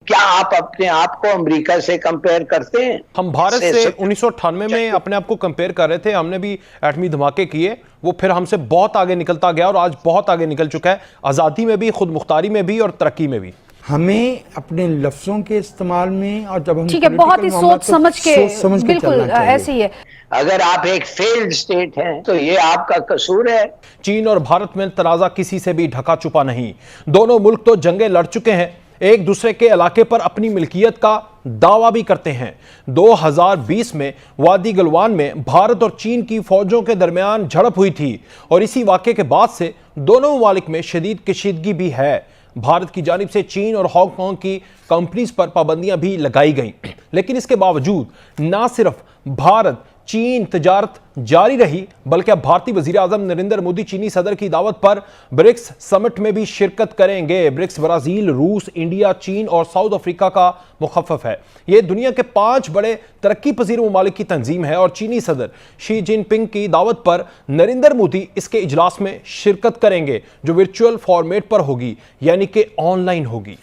क्या आप अपने आप को अमेरिका से कंपेयर करते हैं? हम भारत से 1998 में अपने आप को कंपेयर कर रहे थे, हमने भी एटमी धमाके किए, वो फिर हमसे बहुत आगे निकलता गया और आज बहुत आगे निकल चुका है, आज़ादी में भी, खुद मुख्तारी में भी और तरक्की में भी। हमें अपने लफ्जों के इस्तेमाल में और जब हम ठीक है, बहुत ही सोच समझ के बिल्कुल ऐसे ही है। अगर आप एक फेल्ड स्टेट हैं तो ये आपका कसूर है। चीन और भारत में तनाज़ा किसी से भी ढका छुपा नहीं। दोनों मुल्क तो जंगें लड़ चुके हैं, एक दूसरे के इलाके पर अपनी मिल्कियत का दावा भी करते हैं। 2020 में वादी गलवान में भारत और चीन की फौजों के दरमियान झड़प हुई थी और इसी वाक़े के बाद से दोनों ममालिक में शदीद कशीदगी भी है। भारत की जानिब से चीन और हांगकांग की कंपनीज पर पाबंदियां भी लगाई गईं, लेकिन इसके बावजूद ना सिर्फ भारत चीन तजारत जारी रही, बल्कि अब भारतीय वजीर आजम नरेंद्र मोदी चीनी सदर की दावत पर ब्रिक्स समिट में भी शिरकत करेंगे। ब्रिक्स ब्राजील, रूस, इंडिया, चीन और साउथ अफ्रीका का मुखफ़फ़ है। यह दुनिया के 5 बड़े तरक्की पजीर ममालिक की तंजीम है और चीनी सदर शी जिनपिंग की दावत पर नरेंद्र मोदी इसके इजलास में शिरकत करेंगे, जो वर्चुअल फॉर्मेट पर होगी, यानी कि ऑनलाइन होगी।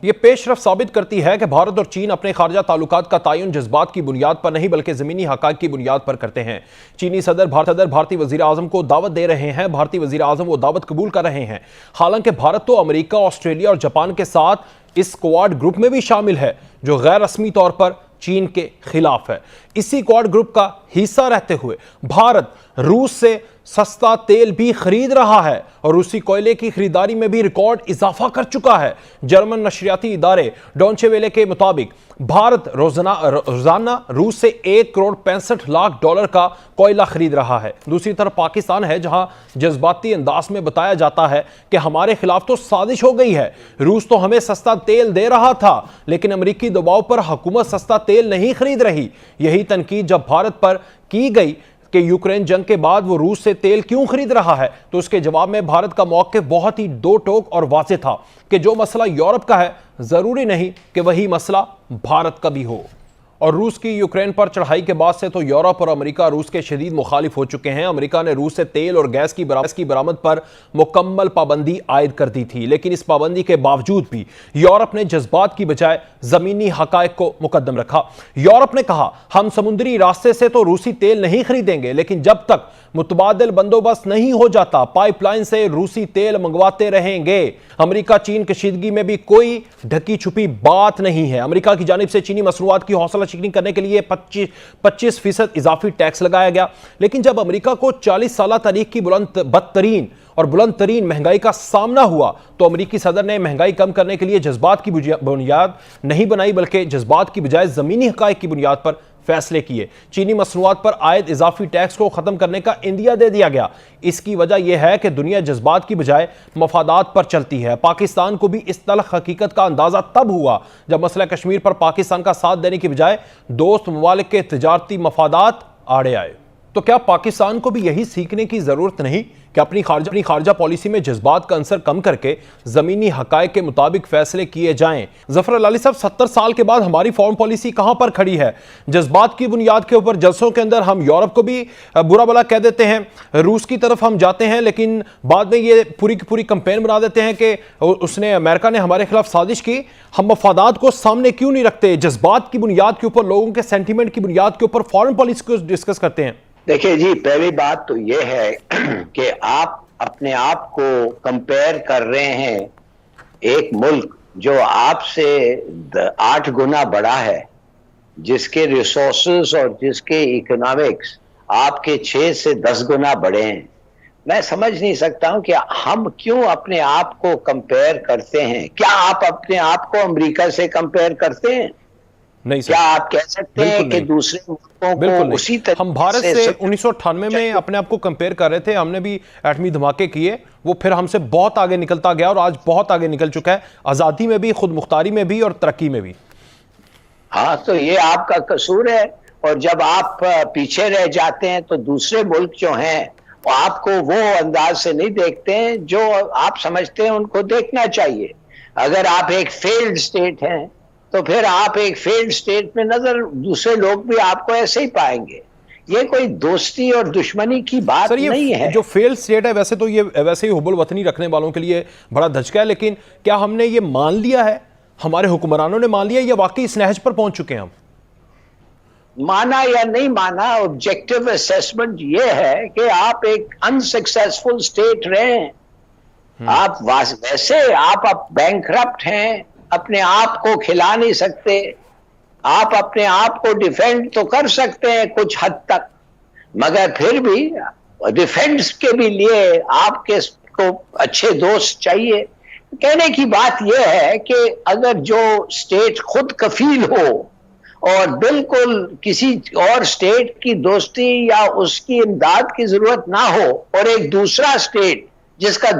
ये पेशरफ साबित करती है कि भारत और चीन अपने खारजा ताल्लुकात का तायुन जज्बात की बुनियाद पर नहीं बल्कि ज़मीनी हक़ाइक़ की बुनियाद पर करते हैं। चीनी सदर भारतीय वज़ीर आज़म को दावत दे रहे हैं, भारतीय वज़ीर आज़म वो दावत कबूल कर रहे हैं। हालांकि भारत तो अमेरिका, ऑस्ट्रेलिया और जापान के साथ इस क्वाड ग्रुप में भी शामिल है, जो गैर रस्मी तौर पर चीन के खिलाफ है। इसी क्वाड ग्रुप का हिस्सा रहते हुए भारत रूस से सस्ता तेल भी खरीद रहा है और रूसी कोयले की खरीदारी में भी रिकॉर्ड इजाफा कर चुका है। जर्मन नशरियाती इदारे डॉन्चे वेले के मुताबिक भारत रोजाना रूस से $1,65,00,000 का कोयला खरीद रहा है। दूसरी तरफ पाकिस्तान है, जहां जज्बाती अंदाज में बताया जाता है कि हमारे खिलाफ तो साजिश हो गई है, रूस तो हमें सस्ता तेल दे रहा था लेकिन अमेरिकी दबाव पर हुकूमत सस्ता तेल नहीं खरीद रही। यही तनकीद जब भारत पर की गई कि यूक्रेन जंग के बाद वो रूस से तेल क्यों खरीद रहा है, तो उसके जवाब में भारत का मौक़िफ़ बहुत ही दो टोक और वाज़ेह था कि जो मसला यूरोप का है ज़रूरी नहीं कि वही मसला भारत का भी हो। और रूस की यूक्रेन पर चढ़ाई के बाद से तो यूरोप और अमेरिका रूस के शदीद मुखालिफ हो चुके हैं। अमेरिका ने रूस से तेल और गैस की बरामद पर मुकम्मल पाबंदी आयद कर दी थी, लेकिन इस पाबंदी के बावजूद भी यूरोप ने जज्बात की बजाय ज़मीनी हक़ाइक़ को मुकद्दम रखा। यूरोप ने कहा, हम समुद्री रास्ते से तो रूसी तेल नहीं खरीदेंगे, लेकिन जब तक मुतबादिल बंदोबस्त नहीं हो जाता पाइपलाइन से रूसी तेल मंगवाते रहेंगे। अमेरिका चीन कशीदगी में भी कोई ढकी छुपी बात नहीं है। अमेरिका की जानिब से चीनी मसनूआत की हौसला शिकनी करने के लिए 25% इजाफी टैक्स लगाया गया, लेकिन जब अमेरिका को 40 साल तारीख की बुलंद तरीन महंगाई का सामना हुआ तो अमेरिकी सदर ने महंगाई कम करने के लिए जज्बात की बुनियाद नहीं बनाई, बल्कि जज्बात की बजाय ज़मीनी हक़ाइक़ की बुनियाद पर फैसले किए। चीनी मसनूआत पर आयद इजाफी टैक्स को खत्म करने का इंदिया दे दिया गया। इसकी वजह यह है कि दुनिया जज्बात की बजाय मफादात पर चलती है। पाकिस्तान को भी इस तल्ख हकीकत का अंदाजा तब हुआ जब मसला कश्मीर पर पाकिस्तान का साथ देने की बजाय दोस्त ममालिक के तिजारती मफादात आड़े आए। तो क्या पाकिस्तान को भी यही सीखने की जरूरत नहीं कि अपनी खारजा पॉलिसी में जज्बात का अंसर कम करके जमीनी हक़ाइक़ के मुताबिक फैसले किए जाएं? जफर अली साहब, 70 साल के बाद हमारी फॉरेन पॉलिसी कहां पर खड़ी है? जज्बात की बुनियाद के ऊपर जलसों के अंदर हम यूरोप को भी बुरा भला कह देते हैं, रूस की तरफ हम जाते हैं, लेकिन बाद में ये पूरी की पूरी कंपेन बना देते हैं कि अमेरिका ने हमारे खिलाफ साजिश की। हम मफादात को सामने क्यों नहीं रखते? जज्बात की बुनियाद के ऊपर, लोगों के सेंटीमेंट की बुनियाद के ऊपर फॉरेन पॉलिसी को डिस्कस करते हैं। देखिए जी, पहली बात तो यह है कि आप अपने आप को कंपेयर कर रहे हैं एक मुल्क जो आपसे 8 गुना बड़ा है, जिसके रिसोर्सेज और जिसके इकोनॉमिक्स आपके 6 से 10 गुना बड़े हैं। मैं समझ नहीं सकता हूं कि हम क्यों अपने आप को कंपेयर करते हैं। क्या आप अपने आप को अमेरिका से कंपेयर करते हैं? नहीं सर। क्या आप कह सकते हैं कि दूसरे मुल्कों को उसी तरह? हम भारत से 1998 में अपने आप को कंपेयर कर रहे थे, हमने भी एटमी धमाके किए, वो फिर हमसे बहुत आगे निकलता गया और आज बहुत आगे निकल चुका है, आज़ादी में भी, खुद मुख्तारी में भी और तरक्की में भी। हाँ, तो ये आपका कसूर है। और जब आप पीछे रह जाते हैं तो दूसरे मुल्क जो हैं वो आपको वो अंदाज से नहीं देखते हैं जो आप समझते हैं उनको देखना चाहिए। अगर आप एक फेल्ड स्टेट हैं तो फिर आप एक फेल्ड स्टेट में नजर, दूसरे लोग भी आपको ऐसे ही पाएंगे। ये कोई दोस्ती और दुश्मनी की बात नहीं है। जो फेल्ड स्टेट है, वैसे तो ये वैसे ही हुबुल वतनी रखने वालों के लिए बड़ा धचका है, लेकिन क्या हमने ये मान लिया है? हमारे हुक्मरानों ने मान लिया या वाकई इस नहज पर पहुंच चुके हैं हम? माना या नहीं माना, ऑब्जेक्टिव असेसमेंट ये है कि आप एक अनसक्सेसफुल स्टेट रहे हैं। आप वैसे आप बैंकरप्ट हैं, अपने आप को खिला नहीं सकते। आप अपने आप को डिफेंड तो कर सकते हैं कुछ हद तक, मगर फिर भी डिफेंस के भी लिए आपके को अच्छे दोस्त चाहिए। कहने की बात यह है कि अगर जो स्टेट खुद कफील हो और बिल्कुल किसी और स्टेट की दोस्ती या उसकी इमदाद की जरूरत ना हो, और एक दूसरा स्टेट जिसके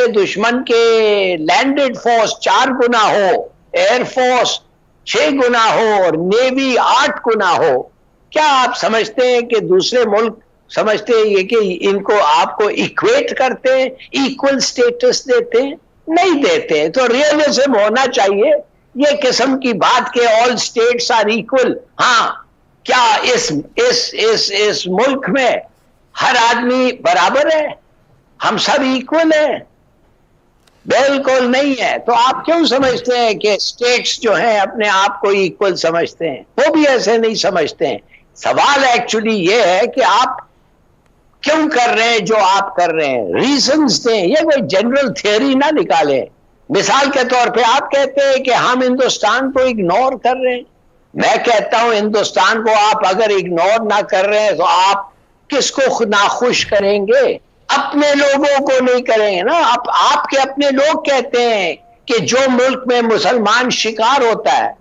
दुश्मन के लैंडेड फोर्स 4 गुना हो, एयरफोर्स 6 गुना हो और नेवी 8 गुना हो, क्या आप समझते हैं कि दूसरे मुल्क समझते हैं कि इनको आपको इक्वेट करते हैं, इक्वल स्टेटस देते हैं? नहीं देते। तो रियलिज्म होना चाहिए, ये किस्म की बात के ऑल स्टेट्स आर इक्वल। हाँ, क्या इस मुल्क में हर आदमी बराबर है? हम सब इक्वल हैं? बिल्कुल नहीं है। तो आप क्यों समझते हैं कि स्टेट्स जो हैं अपने आप को इक्वल समझते हैं? वो भी ऐसे नहीं समझते हैं। सवाल एक्चुअली ये है कि आप क्यों कर रहे हैं जो आप कर रहे हैं, रीजंस दें। ये कोई जनरल थियरी ना निकालें। मिसाल के तौर पे आप कहते हैं कि हम हिंदुस्तान को इग्नोर कर रहे हैं। मैं कहता हूं हिंदुस्तान को आप अगर इग्नोर ना कर रहे हैं तो आप किसको नाखुश करेंगे? अपने लोगों को नहीं करेंगे ना। आपके अपने लोग कहते हैं कि जो मुल्क में मुसलमान शिकार होता है,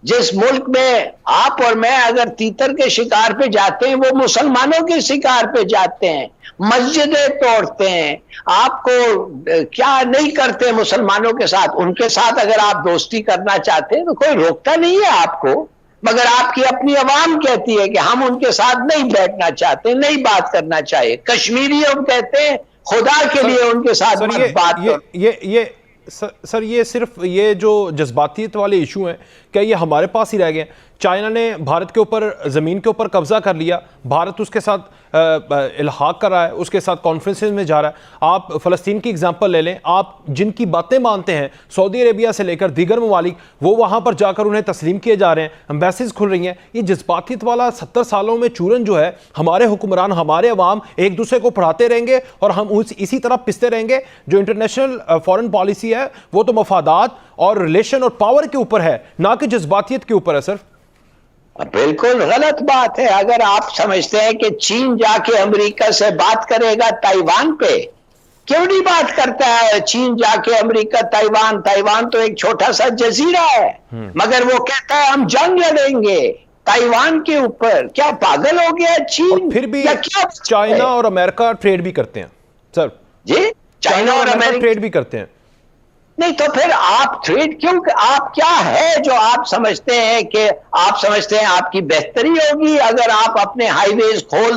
जिस मुल्क में आप और मैं अगर तीतर के शिकार पे जाते हैं, वो मुसलमानों के शिकार पे जाते हैं, मस्जिदें तोड़ते हैं। आपको क्या नहीं करते मुसलमानों के साथ? उनके साथ अगर आप दोस्ती करना चाहते हैं तो कोई रोकता नहीं है आपको, मगर आपकी अपनी अवाम कहती है कि हम उनके साथ नहीं बैठना चाहते, नहीं बात करना चाहिए। कश्मीरी हम कहते हैं खुदा के लिए उनके साथ बात करो। सर ये सिर्फ ये जो जज्बातियत वाले इशू हैं, क्या ये हमारे पास ही रह गए? चाइना ने भारत के ऊपर ज़मीन के ऊपर कब्जा कर लिया, भारत उसके साथ इल्हाक कर रहा है, उसके साथ कॉन्फ्रेंसेस में जा रहा है। आप फ़लस्तीन की एग्जांपल ले लें, आप जिनकी बातें मानते हैं सऊदी अरेबिया से लेकर दीगर ममालिक, वो वहाँ पर जाकर उन्हें तस्लीम किए जा रहे हैं, एम्बेसीज खुल रही हैं। ये जज्बातियत वाला 70 सालों में चूरन जो है, हमारे हुक्मरान, हमारे अवाम एक दूसरे को पढ़ाते रहेंगे और हम इसी तरह पिसते रहेंगे। जो इंटरनेशनल फॉरेन पॉलिसी है वो तो मफादात और रिलेशन और पावर के ऊपर है, ना कि जज्बातियत के ऊपर है। सर बिल्कुल गलत बात है। अगर आप समझते हैं कि चीन जाके अमेरिका से बात करेगा ताइवान पे, क्यों नहीं बात करता है चीन जाके अमेरिका ताइवान तो एक छोटा सा जजीरा है, मगर वो कहता है हम जंग लड़ेंगे ताइवान के ऊपर। क्या पागल हो गया चीन? और फिर भी क्या चाइना और अमेरिका ट्रेड भी करते हैं सर? जी, चाइना और अमेरिका ट्रेड भी करते हैं। नहीं तो फिर आप ट्रेड क्यों? आप क्या है जो आप समझते हैं कि आप समझते हैं आपकी बेहतरी होगी अगर आप अपने हाईवेज खोल